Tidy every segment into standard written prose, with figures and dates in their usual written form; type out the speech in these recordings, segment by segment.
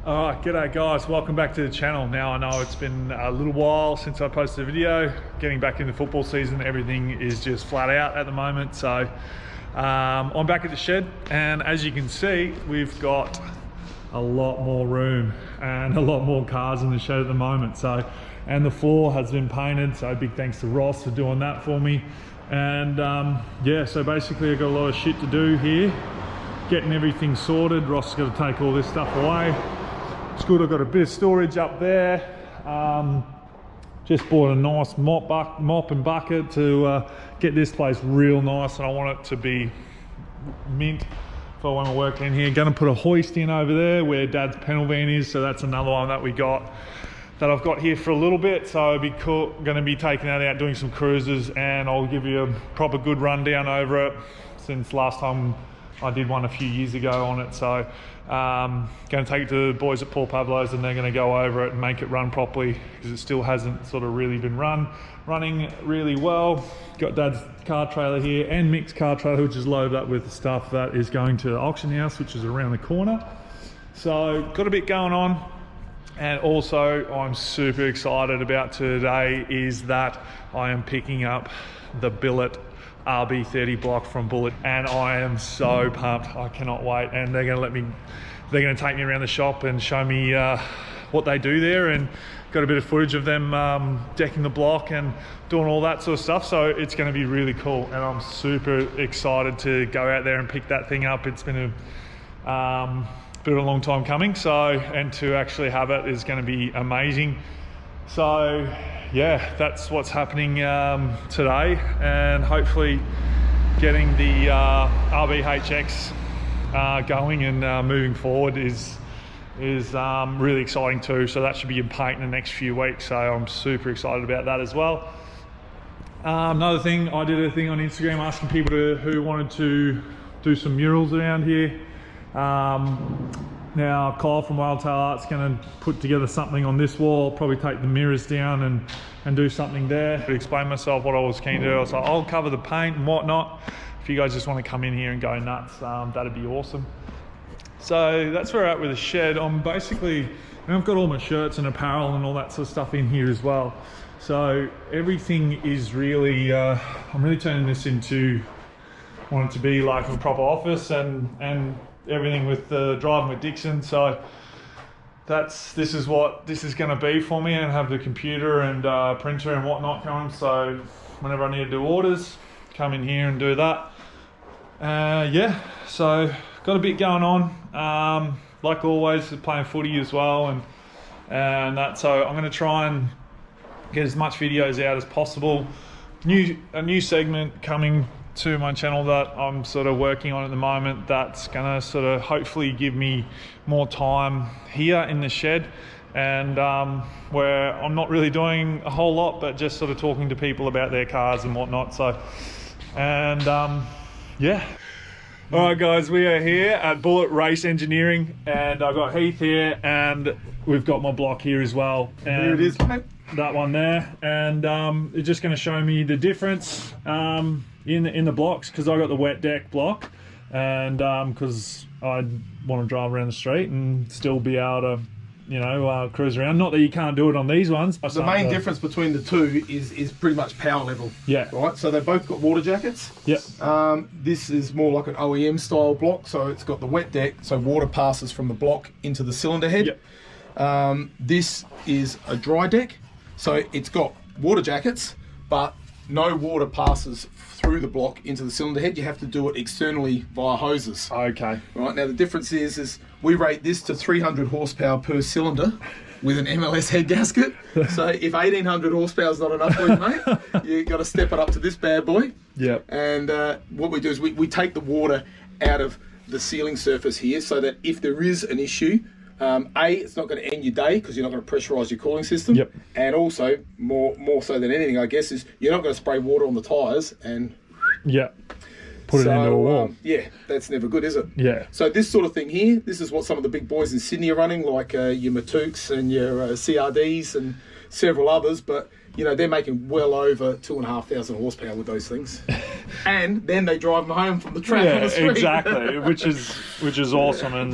All right, g'day guys, welcome back to the channel. Now I know it's been a little while since I posted a video. Getting back into football season, everything is just flat out at the moment. So I'm back at the shed, and as you can see, we've got a lot more room and a lot more cars in the shed at the moment. So, and the floor has been painted, so big thanks to Ross for doing that for me. And yeah, so basically I've got a lot of shit to do here, getting everything sorted. Ross has got to take all this stuff away. It's good, I've got a bit of storage up there. Just bought a nice mop and bucket to get this place real nice, and I want it to be mint for when we're working in here. Gonna put a hoist in over there where Dad's panel van is, so that's another one that I've got here for a little bit. So it'll be cool. Gonna be taking that out, doing some cruises, and I'll give you a proper good rundown over it since last time I did one a few years ago on it. So going to take it to the boys at Pavlou's, and they're going to go over it and make it run properly, because it still hasn't sort of really been running really well. Got Dad's car trailer here and Mick's car trailer, which is loaded up with the stuff that is going to the auction house, which is around the corner. So got a bit going on. And also I'm super excited about today is that I am picking up the BILLET RB30 block from BILLET, and I am so pumped. I cannot wait. And they're going to take me around the shop and show me what they do there, and got a bit of footage of them decking the block and doing all that sort of stuff. So it's going to be really cool, and I'm super excited to go out there and pick that thing up. It's been a bit of a long time coming, so, and to actually have it is going to be amazing. So yeah, that's what's happening today, and hopefully getting the RBHX going and moving forward is really exciting too. So that should be in paint in the next few weeks, so I'm super excited about that as well. Another thing, I did a thing on Instagram asking people who wanted to do some murals around here. Now Kyle from Wildtail Art's going to put together something on this wall. I'll probably take the mirrors down and do something there. To explain myself what I was keen to do, I was like, I'll cover the paint and whatnot. If you guys just want to come in here and go nuts, that'd be awesome. So that's where we're at with the shed. I've got all my shirts and apparel and all that sort of stuff in here as well. So everything is really, I'm really turning this into, want it to be like a proper office and everything with Drivin With Dixon. So this is what this is going to be for me, and have the computer and printer and whatnot going. So whenever I need to do orders, come in here and do that. Yeah, so got a bit going on. Like always, playing footy as well, and that. So I'm going to try and get as much videos out as possible. A new segment coming to my channel that I'm sort of working on at the moment, that's gonna sort of hopefully give me more time here in the shed, and where I'm not really doing a whole lot, but just sort of talking to people about their cars and whatnot. So, and yeah. All right guys, we are here at Bullet Race Engineering, and I've got Heath here, and we've got my block here as well. And here it is, mate. That one there, and it's just going to show me the difference in the blocks, because I got the wet deck block, and because I want to drive around the street and still be able to, you know, cruise around. Not that you can't do it on these ones. The main difference between the two is pretty much power level. Yeah. Right. So they've both got water jackets. Yep. This is more like an OEM style block, so it's got the wet deck, so water passes from the block into the cylinder head. Yep. This is a dry deck, so it's got water jackets, but no water passes through the block into the cylinder head. You have to do it externally via hoses. Okay. Right, now the difference is we rate this to 300 horsepower per cylinder with an MLS head gasket. So if 1800 horsepower is not enough for you, mate, you got to step it up to this bad boy. Yep. And what we do is we take the water out of the sealing surface here, so that if there is an issue, it's not going to end your day, because you're not going to pressurise your cooling system. Yep. And also, more so than anything, I guess, is you're not going to spray water on the tyres and put it into a wall. Yeah, that's never good, is it? Yeah. So this sort of thing here, this is what some of the big boys in Sydney are running, like your Matooks and your CRDs and several others, but you know, they're making well over 2,500 horsepower with those things. And then they drive them home from the track on the street. Exactly, which is awesome, and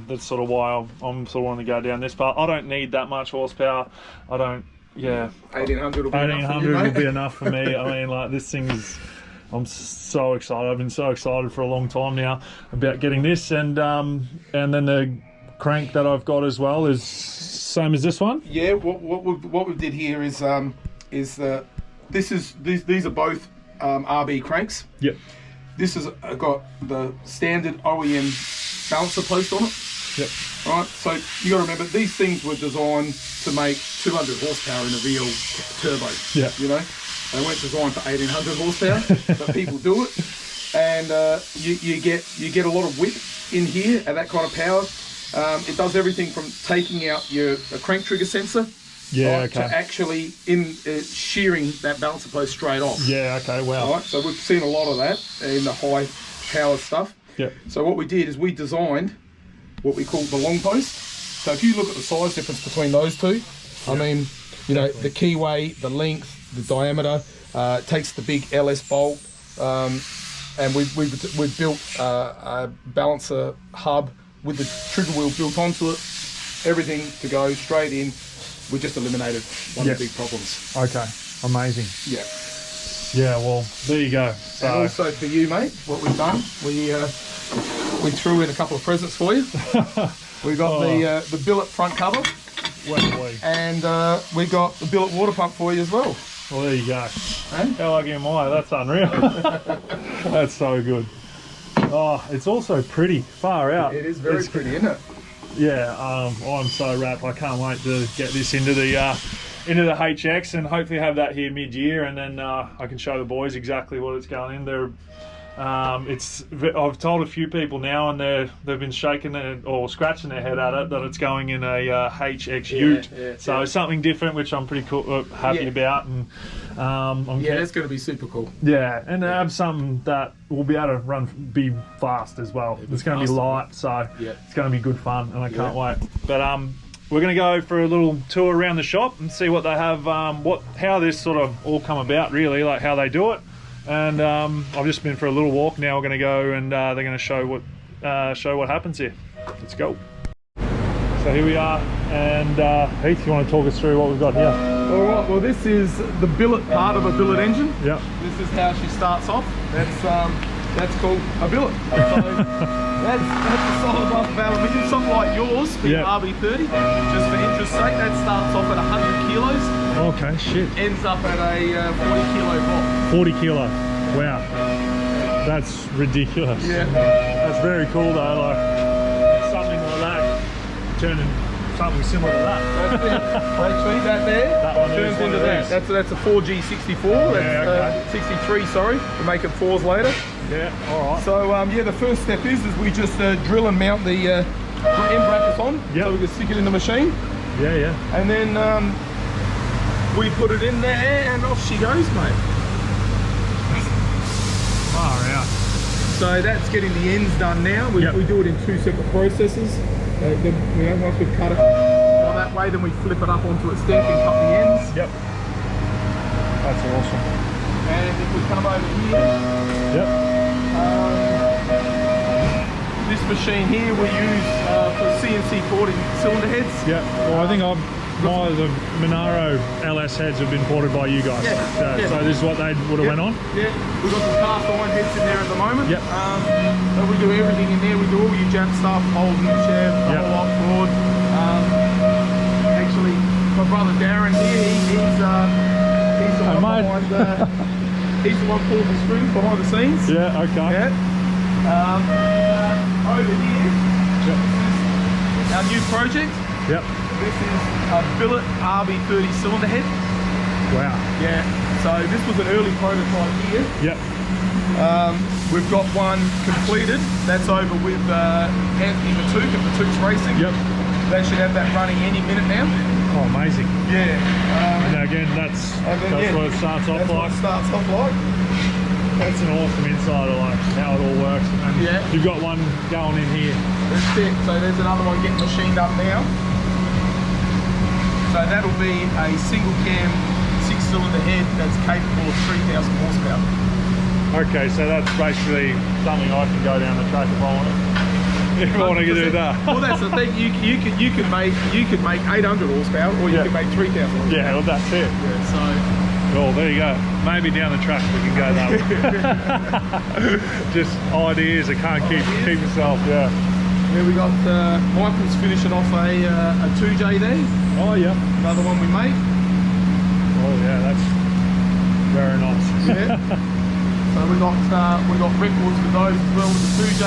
that's sort of why I'm sort of wanting to go down this path. I don't need that much horsepower. I don't. Yeah, 1,800 will be enough for you, 1,800 will mate. be enough for me. I mean, like, this thing is. I'm so excited. I've been so excited for a long time now about getting this, and then the crank that I've got as well is same as this one. Yeah, what we did here is these are both RB cranks. Yep. This has got the standard OEM balancer post on it. Yep. Right, so you got to remember, these things were designed to make 200 horsepower in a real turbo. Yeah. You know, they weren't designed for 1,800 horsepower, but people do it, and you get a lot of whip in here at that kind of power. It does everything from taking out a crank trigger sensor, right, to actually shearing that balancer post straight off. Yeah. Okay. Wow. Right, so we've seen a lot of that in the high power stuff. Yep. So what we did is we designed what we call the long post. So if you look at the size difference between those two, I mean, you know, the keyway, the length, the diameter, takes the big LS bolt, and we've built a balancer hub with the trigger wheel built onto it, everything to go straight in. We just eliminated one of the big problems. Okay, amazing. Yeah. Yeah, well, there you go. So, And also for you, mate, what we've done, we threw in a couple of presents for you. We got the billet front cover, and we got the billet water pump for you as well. Well, there you go. Hey? How lucky am I? That's unreal. That's so good. Oh, it's also pretty far out. It is very pretty, isn't it? Yeah, I'm so wrapped. I can't wait to get this into the HX and hopefully have that here mid-year, and then I can show the boys exactly what it's going in. I've told a few people now, and they've been shaking or scratching their head at it, that it's going in a HX Ute. So something different, which I'm pretty happy about, and that's going to be super cool. Yeah, and to have something that will be able to be fast as well. It's going to be light, so it's going to be good fun, and I can't wait. But we're going to go for a little tour around the shop and see what they have, how this sort of all come about, really, like how they do it. And I've just been for a little walk. Now we're going to go and they're going to show what happens here. Let's go. So here we are, and Heath, you want to talk us through what we've got here? All right. Well, this is the billet part of a billet engine. Yep. This is how she starts off. That's called a billet. So that's a solid block of aluminium, something like yours for your RB30. Just for interest sake, that starts off at 100 kilos. Okay, shit. Ends up at a 40 kilo block. 40 kilo. Wow. That's ridiculous. Yeah. That's very cool though, like something like that turning something similar to that. That's it. Actually, that there one turns into that. That's a 4G64. That's 63, sorry. We're making 4s later. Yeah, alright. So the first step is we just drill and mount the end brackets on, so we can stick it in the machine. Yeah. And then we put it in there and off she goes, mate. Far out. So that's getting the ends done now. We do it in 2 separate processes. Then once we've cut it that way, then we flip it up onto its deck and cut the ends. Yep. That's awesome. And if we come over here, this machine here we use for CNC 40 cylinder heads. Yeah. Well, I think the Monaro LS heads have been ported by you guys. So this is what they would have went on? Yeah. We've got some cast iron heads in there at the moment. Yep. But we do everything in there. We do all your jump stuff, holes in the shaft, whole lot board. Actually, my brother Darren here, he's the one behind he's the one pulling the strings behind the scenes. Yeah, okay. Yeah. Over here, this is our new project. Yep. This is a billet RB30 cylinder head. Wow. Yeah. So this was an early prototype here. Yep. We've got one completed. That's over with Anthony Matouk at Matouk's Racing. Yep. They should have that running any minute now. Oh, amazing. Yeah. And again, that's what it starts off that's like. What it starts off like. That's an awesome insight of like how it all works. And you've got one going in here. That's it. So there's another one getting machined up now. So So that'll be a single cam 6-cylinder head that's capable of 3,000 horsepower. Okay, so that's basically something I can go down the track if I want to. If I want to do that. Well, that's the thing. You could make 800 horsepower, or you could make 3,000 horsepower. Yeah, well, that's it. Yeah, so. Well, there you go. Maybe down the track we can go that way. Just ideas. I can't keep myself. Yeah. Yeah, we got Michael's finishing off a 2J there. Oh yeah. Another one we made. Oh yeah, that's very nice. Yeah. So we got records with those as well with the 2J.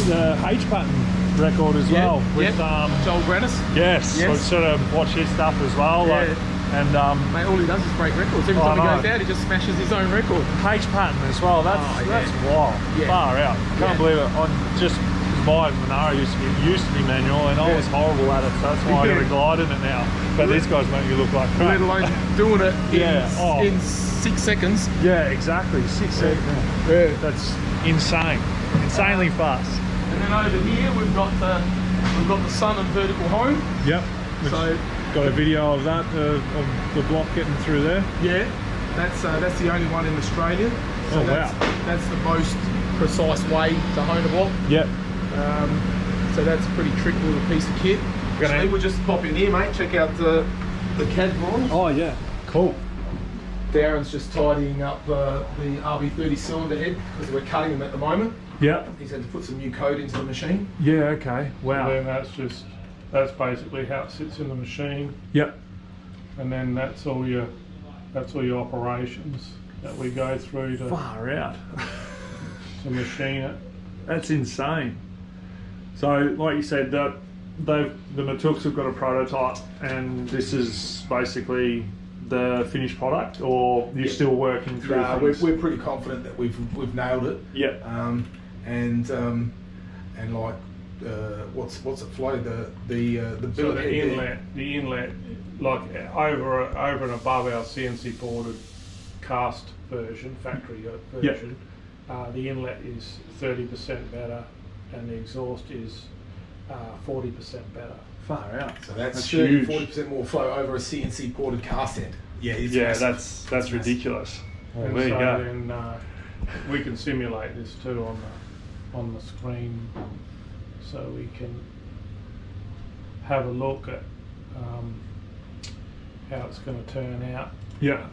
The H pattern record as well. With Joel Grannis. Yes. I've sort of watched his stuff as well. Yeah. Like, and mate, all he does is break records. Every time he goes out, he just smashes his own record. H pattern as well. That's wild. Yeah. Far out. Can't believe it. My Monaro used to be manual, and I was horrible at it, so that's why I never glide in it now. But these guys make you look like crap. Let alone doing it in 6 seconds. Yeah, exactly. 6 seconds. Yeah. That's insane. Insanely fast. And then over here we've got the sun and vertical home. Yep. So got a video of that of the block getting through there. Yeah. That's the only one in Australia. So that's the most precise way to hone a block. Yep. So that's a pretty tricky little piece of kit. So we'll just pop in here, mate. Check out the CAD drawings. Oh yeah, cool. Darren's just tidying up the RB30 cylinder head because we're cutting them at the moment. Yeah. He's had to put some new code into the machine. Yeah. Okay. Wow. And then that's basically how it sits in the machine. Yep. And then that's all your operations that we go through to Far out. to machine it. That's insane. So, like you said, the Matooks have got a prototype, and this is basically the finished product, or you're still working through things? We're pretty confident that we've nailed it. Yeah. And like what's it Flo? The billet So head the inlet, like over and above our CNC boarded cast version, factory version, the inlet is 30% better, and the exhaust is 40% better. Far out. So that's huge. 40% more flow over a CNC ported cast end. Yeah, it's massive. that's ridiculous. Well, And there you so go. then we can simulate this too on the screen, so we can have a look at how it's going to turn out Yeah.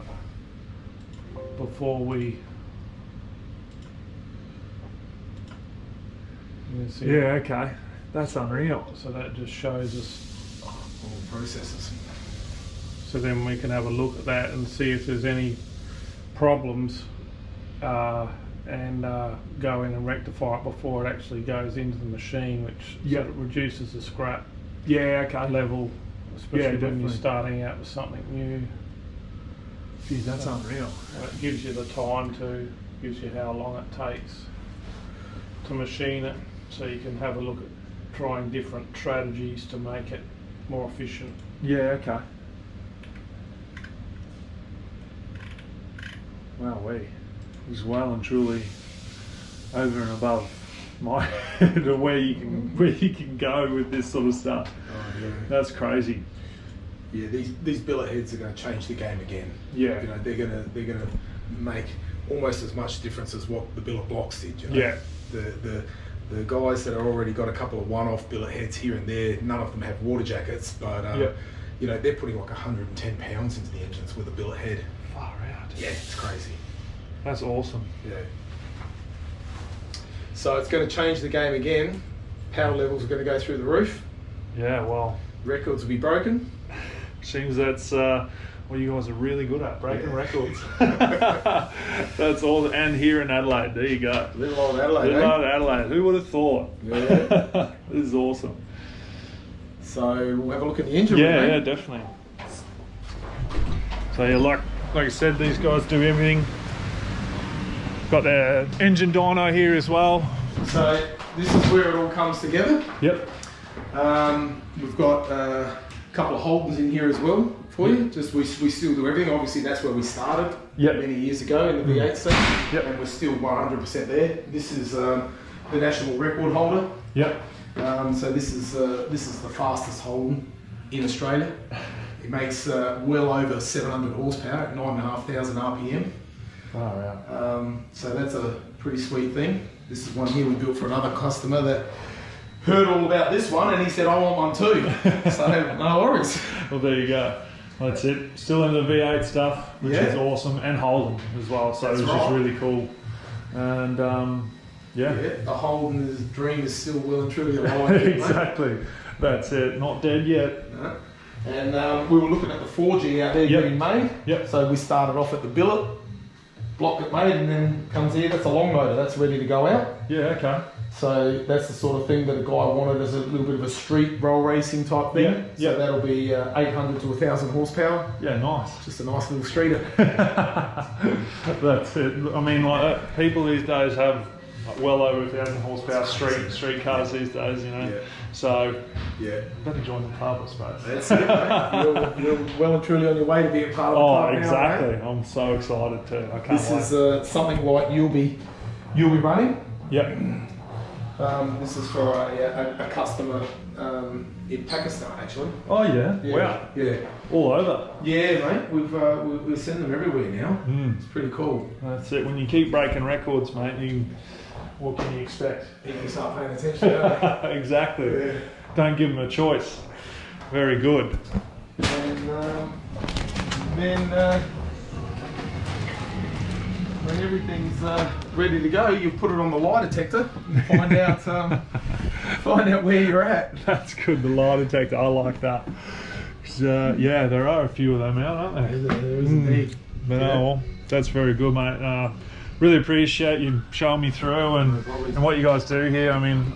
before we. You can see Yeah. Okay. That's unreal. So that just shows us. all processes. So then we can have a look at that and see if there's any problems, and go in and rectify it before it actually goes into the machine, which sort of reduces the scrap level, especially when you're starting out with something new. Gee, that's unreal. It gives you the time gives you how long it takes to machine it, so you can have a look at trying different strategies to make it more efficient. Yeah. Okay. Wow, he's well and truly over and above my head of where you can go with this sort of stuff. Oh, yeah. That's crazy. Yeah, these billet heads are going to change the game again. Yeah. You know, they're gonna make almost as much difference as what the billet blocks did. You know? Yeah. The guys that have already got a couple of one-off billet heads here and there, none of them have water jackets, but you know, they're putting like 110 pounds into the engines with a billet head. Far out. Yeah, it's crazy. That's awesome. Yeah. So it's going to change the game again. Power levels are going to go through the roof. Yeah. Well, Records will be broken. seems that's what you guys are really good at, breaking records. That's all. And here in Adelaide, there you go. Little old Adelaide. Little old Adelaide. Who would have thought? Yeah. This is awesome. So we'll have a look at the engine. Yeah, yeah, definitely. So yeah, like I said, these guys do everything. Got their engine dyno here as well. So this is where it all comes together. Yep. We've got a couple of Holdens in here as well for you. Just we still do everything. Obviously, that's where we started many years ago in the V8 section, and we're still 100% there. This is the national record holder. Yep. So this is the fastest Holden in Australia. It makes well over 700 horsepower at 9,500 RPM. Oh, yeah. So that's a pretty sweet thing. This is one here we built for another customer that heard all about this one and he said, I want one too. So no worries. Well, there you go. That's it. Still in the V8 stuff, which is awesome, and Holden as well. So it's just really cool. And the Holden's dream is still well and truly alive. Exactly. That's it. Not dead yet. No. And we were looking at the 4G out there getting made. Yep. So we started off at the billet, block it made, and then comes here. That's a long motor. That's ready to go out. Yeah. Okay. So that's the sort of thing that a guy wanted as a little bit of a street roll racing type thing. So that'll be 800 to 1,000 horsepower. Yeah, nice. Just a nice little streeter. That's it. I mean, like people these days have well over 1,000 horsepower street cars these days, you know. Yeah. So better join the club, I suppose. That's it, mate. You're well and truly on your way to being part of the club. Exactly. Now, I'm so excited too. I can't wait. This is something like you'll be running. Yep. This is for a customer in Pakistan, actually. Oh yeah. Wow. Yeah. All over. Yeah, mate. We send them everywhere now. It's pretty cool. That's it. When you keep breaking records, mate, what can you expect? You can start paying attention. Don't you? Exactly. Yeah. Don't give them a choice. Very good. And then when everything's ready to go, you put it on the lie detector and find out where you're at. That's good. The lie detector. I like that. Yeah, there are a few of them out, aren't there? There is indeed. But well, that's very good, mate. Really appreciate you showing me through and what you guys do here. I mean,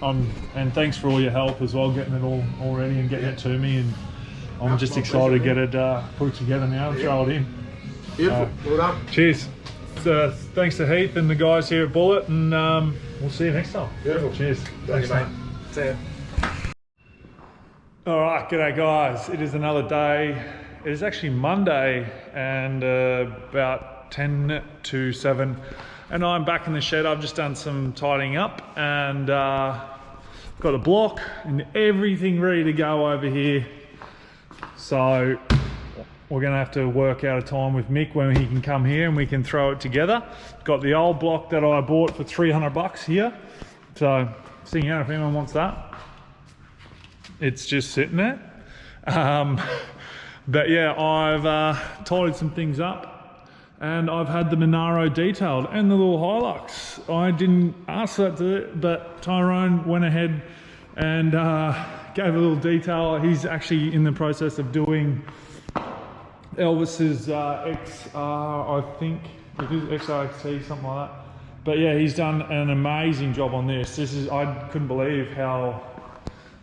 and thanks for all your help as well, getting it all ready and getting it to me. And I'm just excited to get it put together now and throw it in. Beautiful. Well done. Cheers. Thanks to Heath and the guys here at Bullet, and we'll see you next time. Beautiful. Cheers. Thanks, mate. See ya. All right, g'day guys. It is another day. It is actually Monday and about 10 to 7. And I'm back in the shed. I've just done some tidying up and got a block and everything ready to go over here. So we're gonna have to work out a time with Mick when he can come here and we can throw it together. Got the old block that I bought for 300 bucks here. So seeing out if anyone wants that. It's just sitting there. But yeah, I've tidied some things up. And I've had the Monaro detailed and the little Hilux. I didn't ask for that to it, but Tyrone went ahead and gave a little detail. He's actually in the process of doing Elvis's XR, I think it is XRXT, something like that. But yeah, he's done an amazing job on this. I couldn't believe how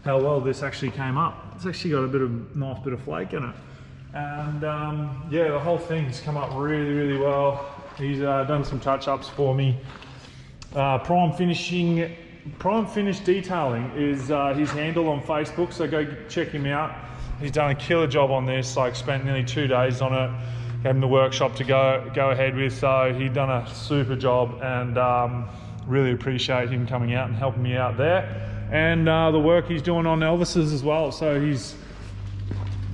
well this actually came up. It's actually got a nice bit of flake in it. And yeah, the whole thing's come up really well. He's done some touch-ups for me. Prime Finish Detailing is his handle on Facebook, so go check him out. He's done a killer job on this. Like, spent nearly 2 days on it. Gave him the workshop to go ahead with, so he's done a super job, and really appreciate him coming out and helping me out there. And the work he's doing on Elvis's as well. So he's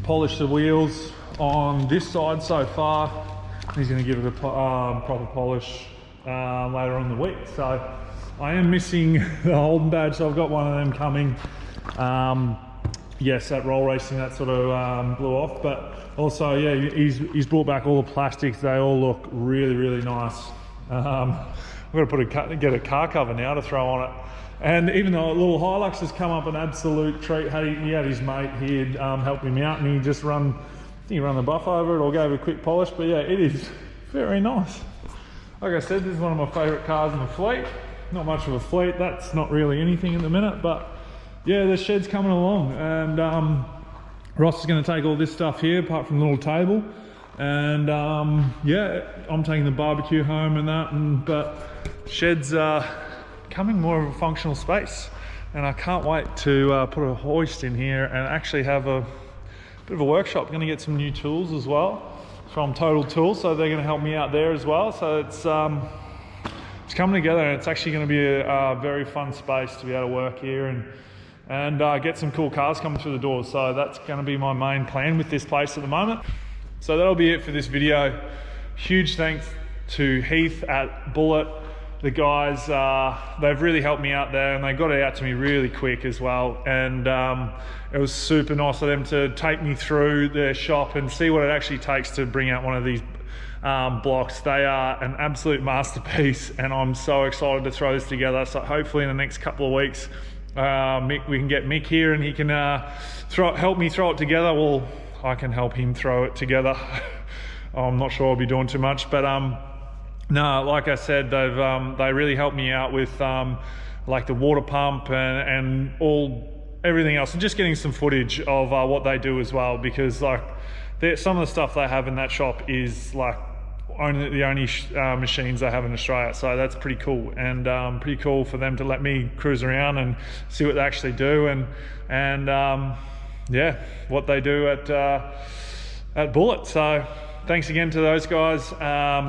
polished the wheels on this side so far. He's going to give it a proper polish later on in the week. So I am missing the Holden badge, so I've got one of them coming. Yes, that roll racing, that sort of blew off, but also, yeah, he's brought back all the plastics. They all look really nice. I've got to get a car cover now to throw on it. And even though little Hilux has come up an absolute treat, he had his mate here help him out, and he just run the buff over it or gave it a quick polish. But yeah, it is very nice. Like I said, this is one of my favourite cars in the fleet. Not much of a fleet, that's not really anything in the minute, but yeah, the shed's coming along, and Ross is going to take all this stuff here, apart from the little table, and yeah, I'm taking the barbecue home and that, but shed's becoming more of a functional space, and I can't wait to put a hoist in here and actually have a bit of a workshop. I'm going to get some new tools as well from Total Tools, so they're going to help me out there as well. So it's coming together, and it's actually going to be a very fun space to be able to work here and get some cool cars coming through the doors. So that's going to be my main plan with this place at the moment. So that'll be it for this video. Huge thanks to Heath at Bullet. The guys, they've really helped me out there, and they got it out to me really quick as well. And it was super nice of them to take me through their shop and see what it actually takes to bring out one of these blocks. They are an absolute masterpiece, and I'm so excited to throw this together. So hopefully in the next couple of weeks, we can get Mick here and he can help me throw it together. Well, I can help him throw it together. I'm not sure I'll be doing too much, but no, like I said, they really helped me out with like the water pump and everything else, and just getting some footage of what they do as well, because like some of the stuff they have in that shop is like the only machines they have in Australia. So that's pretty cool, and pretty cool for them to let me cruise around and see what they actually do, and yeah, what they do at Bullet. So thanks again to those guys.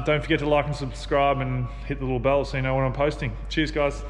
Don't forget to like and subscribe and hit the little bell so you know when I'm posting. Cheers, guys.